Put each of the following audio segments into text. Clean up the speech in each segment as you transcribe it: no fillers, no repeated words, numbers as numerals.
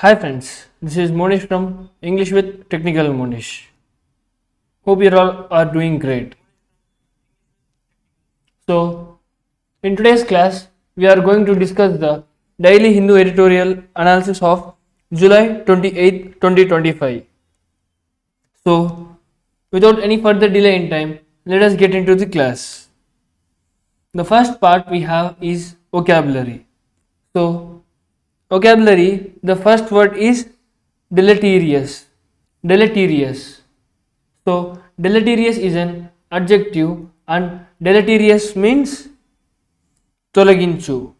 Hi friends, this is Monish from English with Technical Monish. Hope you all are doing great. So, in today's class, we are going to discuss the Daily Hindu Editorial analysis of July 28, 2025. So, without any further delay in time, let us get into the class. The first part we have is vocabulary. So, vocabulary, the first word is deleterious. Deleterious. So, deleterious is an adjective and deleterious means tolaginchu.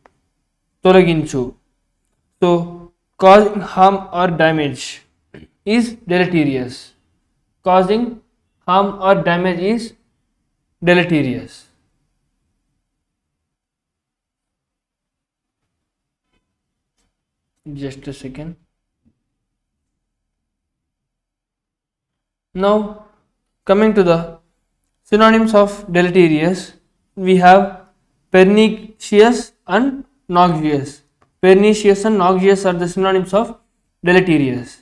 Tolaginchu. So, causing harm or damage is deleterious. Causing harm or damage is deleterious. Just a second. Now, coming to the synonyms of deleterious, we have pernicious and noxious. Pernicious and noxious are the synonyms of deleterious.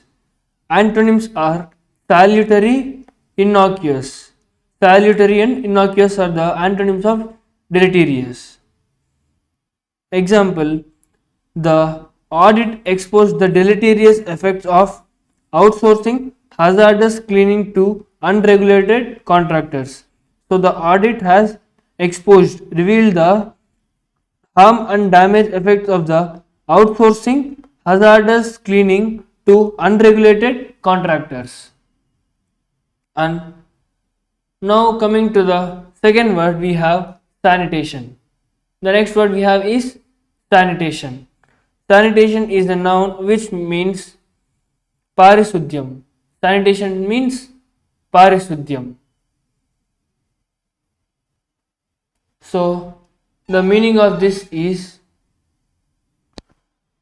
Antonyms are salutary, innocuous. Salutary and innocuous are the antonyms of deleterious. Example, the audit exposed the deleterious effects of outsourcing hazardous cleaning to unregulated contractors. So, the audit has revealed the harm and damage effects of the outsourcing hazardous cleaning to unregulated contractors. And now coming to the second word, we have sanitation. The next word we have is sanitation. Sanitation is a noun which means parisudyam. Sanitation means parisudyam. So, the meaning of this is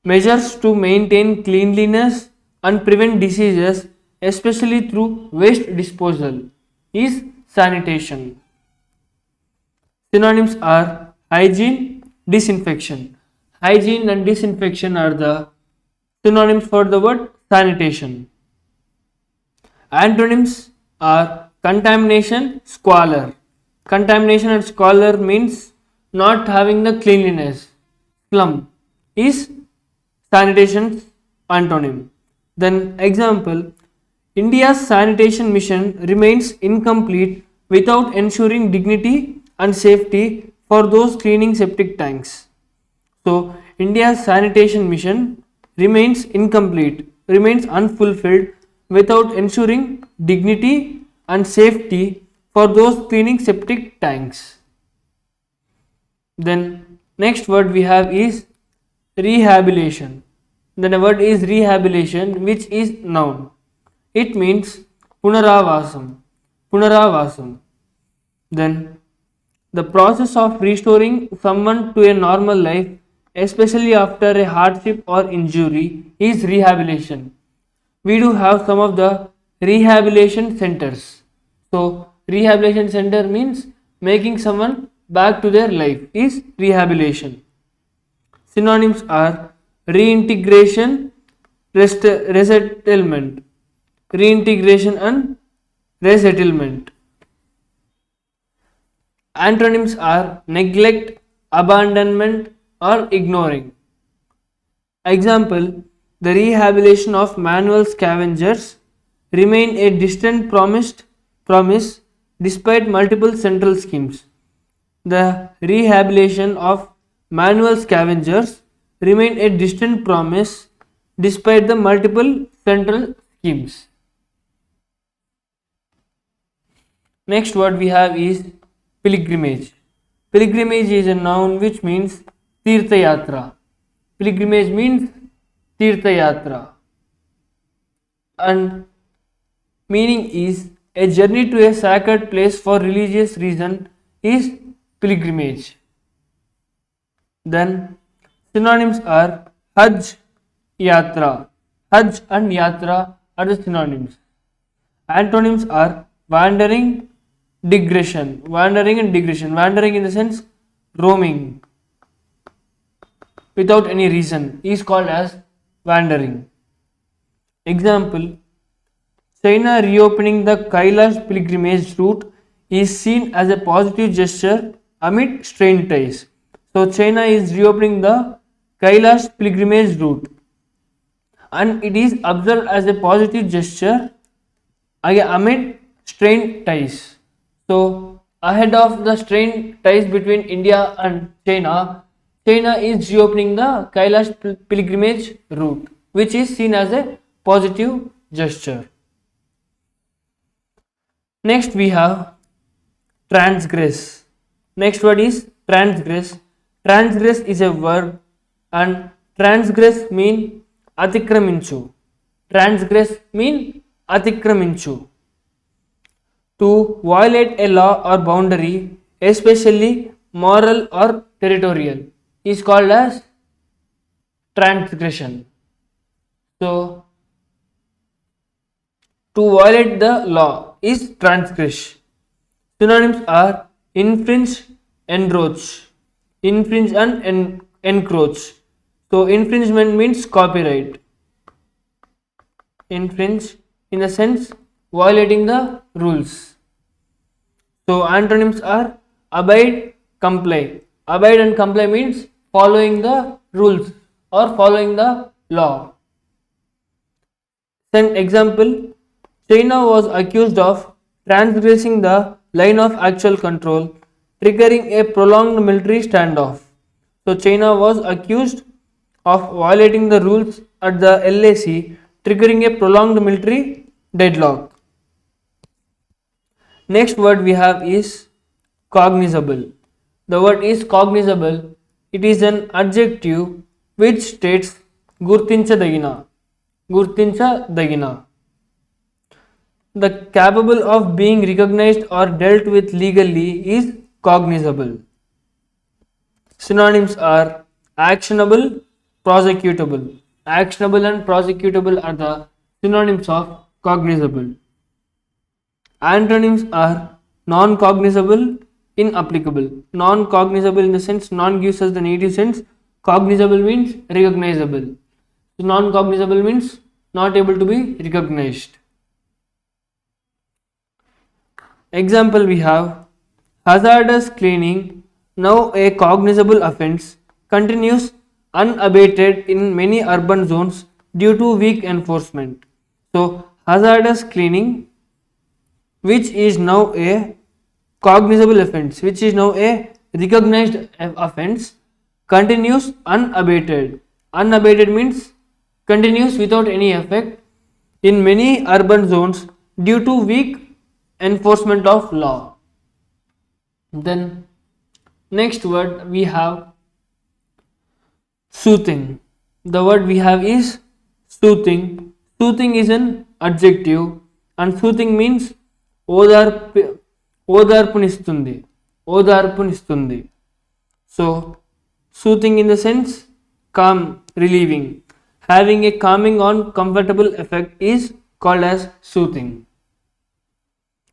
measures to maintain cleanliness and prevent diseases, especially through waste disposal, is sanitation. Synonyms are hygiene, disinfection. Hygiene and disinfection are the synonyms for the word sanitation. Antonyms are contamination, squalor. Contamination and squalor means not having the cleanliness. Slum is sanitation antonym. Then example, India's sanitation mission remains incomplete without ensuring dignity and safety for those cleaning septic tanks. So, India's sanitation mission remains incomplete, remains unfulfilled without ensuring dignity and safety for those cleaning septic tanks. Then, next word we have is rehabilitation. Then a word is rehabilitation, which is noun. It means punaravasam. Punaravasam. Then, the process of restoring someone to a normal life, especially after a hardship or injury, is rehabilitation. We do have some of the rehabilitation centers. So, rehabilitation center means making someone back to their life is rehabilitation. Synonyms are reintegration, resettlement. Reintegration and resettlement. Antonyms are neglect, abandonment, or ignoring. Example, the rehabilitation of manual scavengers remain a distant promise despite multiple central schemes. The rehabilitation of manual scavengers remain a distant promise despite the multiple central schemes. Next word we have is pilgrimage. Pilgrimage is a noun which means Tirtha Yatra. Pilgrimage means Tirtha Yatra. And meaning is a journey to a sacred place for religious reason is pilgrimage. Then synonyms are Hajj, Yatra. Hajj and Yatra are the synonyms. Antonyms are wandering, digression. Wandering and digression. Wandering in the sense roaming without any reason is called as wandering. Example, China reopening the Kailash pilgrimage route is seen as a positive gesture amid strained ties. So China is reopening the Kailash pilgrimage route and it is observed as a positive gesture amid strained ties. So ahead of the strained ties between India and China, China is reopening the Kailash pilgrimage route, which is seen as a positive gesture. Next we have transgress. Next word is transgress. Transgress is a verb and transgress mean atikraminchu. Transgress mean atikraminchu. To violate a law or boundary, especially moral or territorial, is called as transgression. So, to violate the law is transgress. Synonyms are infringe, encroach. Infringe and encroach. So, infringement means copyright. Infringe in the sense violating the rules. So, antonyms are abide, comply. Abide and comply means following the rules or following the law. Send example, China was accused of transgressing the line of actual control, triggering a prolonged military standoff. So, China was accused of violating the rules at the LAC, triggering a prolonged military deadlock. Next word we have is cognizable. The word is cognizable. It is an adjective which states gurtinchadagina. Gurtinchadagina. The capable of being recognized or dealt with legally is cognizable. Synonyms are actionable, prosecutable. Actionable and prosecutable are the synonyms of cognizable. Antonyms are non-cognizable, inapplicable. Non-cognizable in the sense non gives us the negative sense. Cognizable means recognizable. So non-cognizable means not able to be recognized. Example we have hazardous cleaning, now a cognizable offence, continues unabated in many urban zones due to weak enforcement. So hazardous cleaning, which is now a cognizable offence, which is now a recognized offence, continues unabated. Unabated means continues without any effect in many urban zones due to weak enforcement of law. Then next word we have soothing. The word we have is soothing. Soothing is an adjective and soothing means ఓదార్పునిస్తుంది. So soothing in the sense calm, relieving. Having a calming or comfortable effect is called as soothing.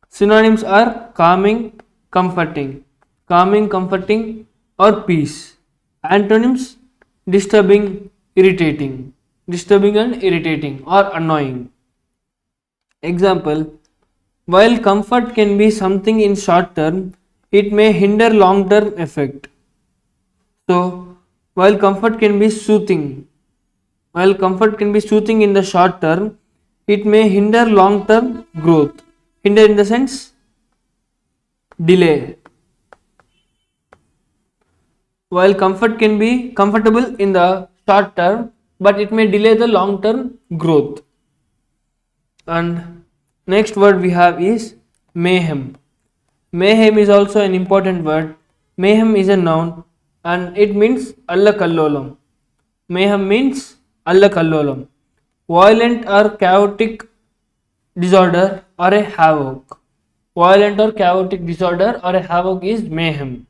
Synonyms are calming, comforting. Calming, comforting or peace. Antonyms disturbing, irritating. Disturbing and irritating or annoying. Example, while comfort can be something in short term, it may hinder long term effect. So, while comfort can be soothing in the short term, it may hinder long term growth. Hinder in the sense delay. While comfort can be comfortable in the short term, but it may delay the long term growth. And next word we have is mayhem. Mayhem is also an important word. Mayhem is a noun and it means allakallolam. Mayhem means allakallolam. Violent or chaotic disorder or a havoc. Violent or chaotic disorder or a havoc is mayhem.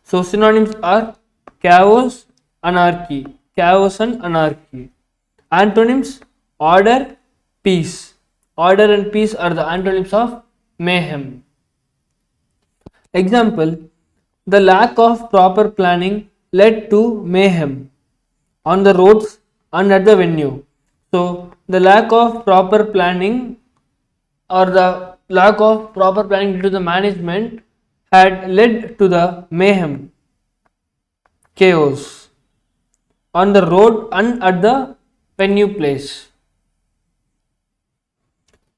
So synonyms are chaos, anarchy. Chaos and anarchy. Antonyms order, peace. Order and peace are the antonyms of mayhem. Example, the lack of proper planning led to mayhem on the roads and at the venue. So the lack of proper planning or the lack of proper planning due to the management had led to the mayhem, chaos on the road and at the venue place.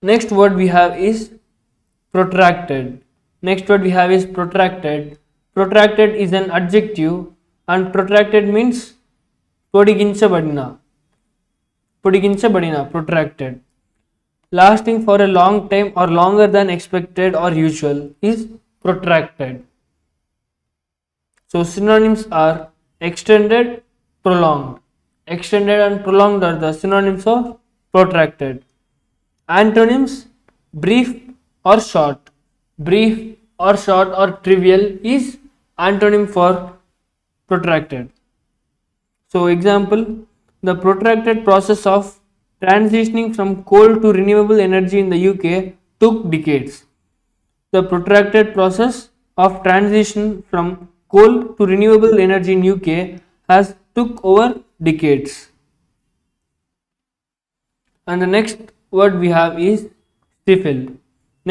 Next word we have is protracted. Next word we have is protracted. Protracted is an adjective and protracted means పొడిగించబడిన protracted. Lasting for a long time or longer than expected or usual is protracted. So synonyms are extended, prolonged. Extended and prolonged are the synonyms of protracted. Antonyms, brief or short. Brief or short or trivial is antonym for protracted. So example, the protracted process of transitioning from coal to renewable energy in the UK took decades. The protracted process of transition from coal to renewable energy in UK has took over decades. And the next word we have is stifle.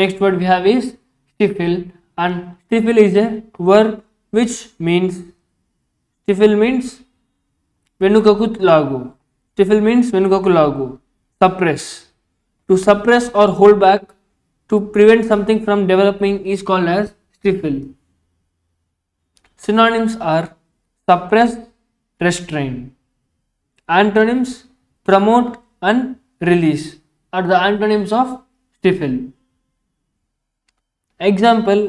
Next word we have is stifle, and stifle is a verb which means వెనుకకు లాగు. Stifle means వెనుకకు లాగు. Suppress. To suppress or hold back to prevent something from developing is called as stifle. Synonyms are suppress, restrain. Antonyms promote and release are the antonyms of stifle. Example,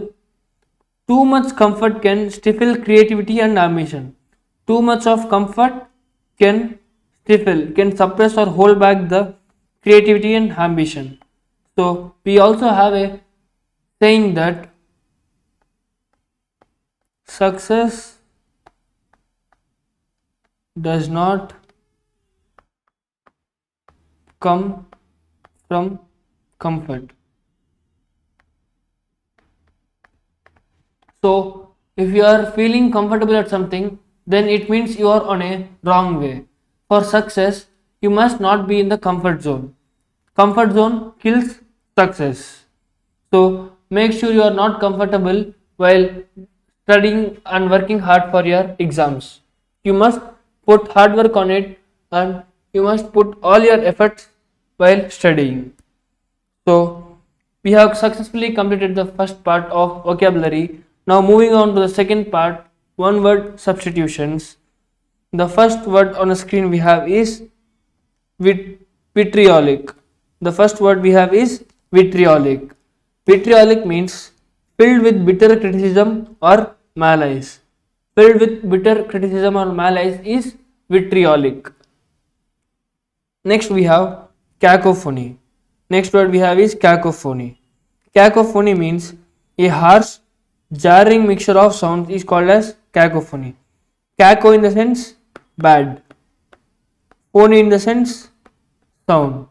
too much comfort can stifle creativity and ambition. Too much of comfort can suppress or hold back the creativity and ambition. So we also have a saying that success does not come from comfort. So if you are feeling comfortable at something, then it means you are on a wrong way. For success, you must not be in the comfort zone. Comfort zone kills success. So make sure you are not comfortable while studying and working hard for your exams. You must put hard work on it and you must put all your efforts while studying. So we have successfully completed the first part of vocabulary. Now moving on to the second part, one word substitutions. The first word on the screen we have is vitriolic. The first word we have is vitriolic. Vitriolic means filled with bitter criticism or malice. Filled with bitter criticism or malice is vitriolic. Next we have cacophony. Next word we have is cacophony. Cacophony means a harsh, jarring mixture of sounds is called as cacophony. Caco in the sense bad, phony in the sense sound.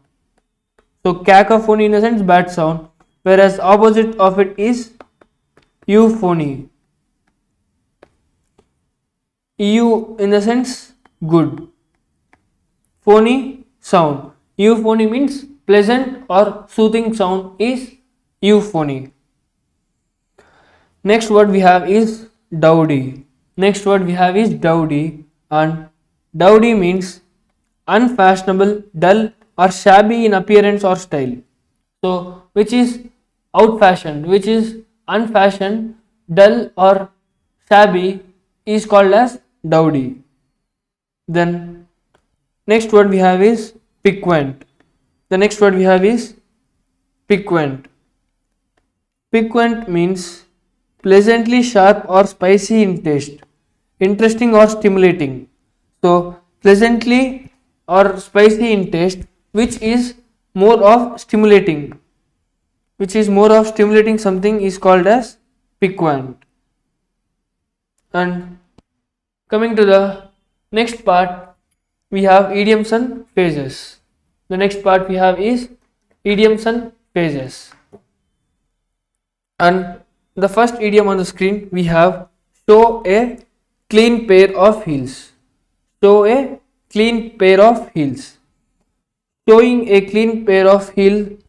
So cacophony in the sense bad sound, whereas opposite of it is euphony. Eu in the sense good, phony sound. Euphony means pleasant or soothing sound is euphony. Next word we have is dowdy. Next word we have is dowdy, and dowdy means unfashionable, dull or shabby in appearance or style. So which is out-fashioned, which is unfashioned, dull or shabby is called as dowdy. Then next word we have is piquant. The next word we have is piquant. Piquant means pleasantly sharp or spicy in taste, interesting or stimulating. So pleasantly or spicy in taste, which is more of stimulating, something is called as piquant. And coming to the next part, we have idioms and phrases. The next part we have is idioms and phrases. And the first idiom on the screen we have show a clean pair of heels. Show a clean pair of heels. showing a clean pair of heels.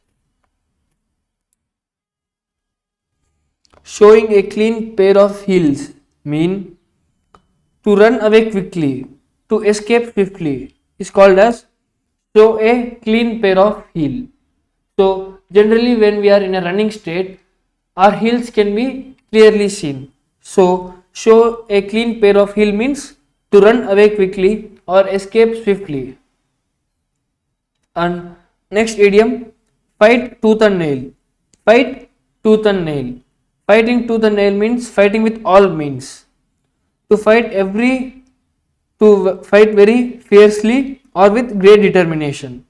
Showing a clean pair of heels mean to run away quickly, to escape swiftly is called as show a clean pair of heel. So generally when we are in a running state, our heels can be clearly seen. So show a clean pair of heel means to run away quickly or escape swiftly. And next idiom, fight tooth and nail. Fight tooth and nail. Fighting tooth and nail means fighting with all means. To fight very fiercely or with great determination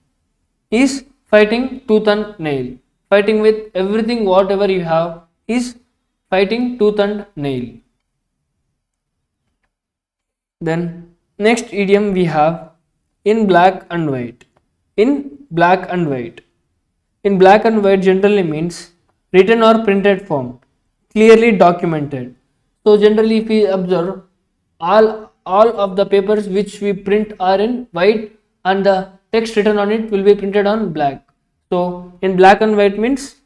is fighting tooth and nail. Fighting with everything whatever you have is fighting tooth and nail. Then next idiom we have in black and white. In black and white. In black and white generally means written or printed form, clearly documented. So generally if we observe, all of the papers which we print are in white and the text written on it will be printed on black. So in black and white means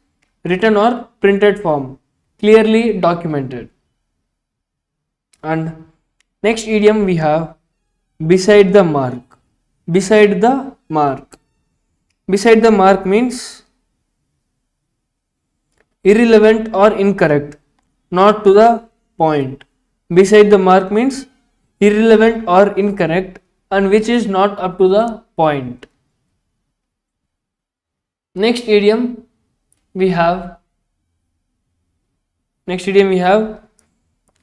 written or printed form, clearly documented. And next idiom we have beside the mark. Beside the mark. Beside the mark means irrelevant or incorrect, not to the point. Beside the mark means irrelevant or incorrect and which is not up to the point. Next idiom we have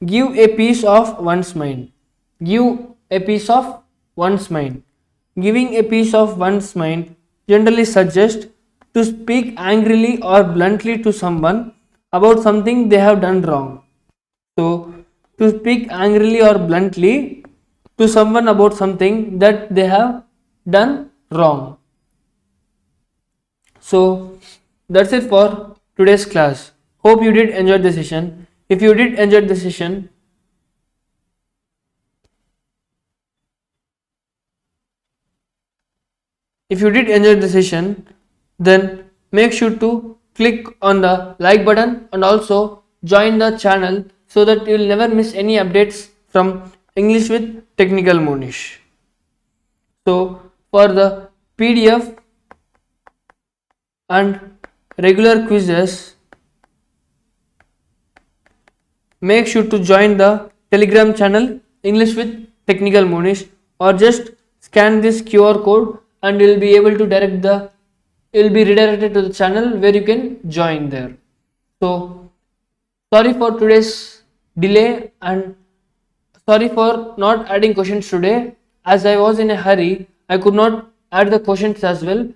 give a piece of one's mind. Give a piece of one's mind. Giving a piece of one's mind generally suggests to speak angrily or bluntly to someone about something they have done wrong. So, to speak angrily or bluntly to someone about something that they have done wrong. So, that's it for today's class. Hope you did enjoy the session. If you did enjoy the session, then make sure to click on the like button and also join the channel so that you will never miss any updates from English with Technical Monish. So for the PDF and regular quizzes, make sure to join the Telegram channel English with Technical Monish or just scan this QR code and you will be able to redirected to the channel where you can join there. So sorry for today's delay and sorry for not adding questions today. As I was in a hurry, I could not add the questions as well.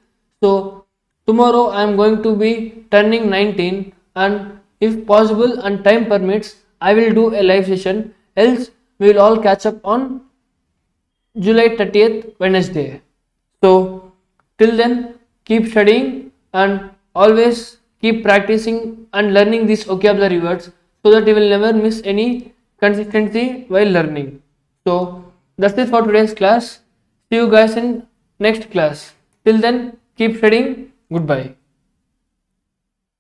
So tomorrow I am going to be turning 19 and if possible and time permits, I will do a live session. Else we will all catch up on July 30th Wednesday. So till then keep studying and always keep practicing and learning these vocabulary words so that you will never miss any consistency while learning. So that's it for today's class. See you guys in next class. Till then keep studying. Goodbye.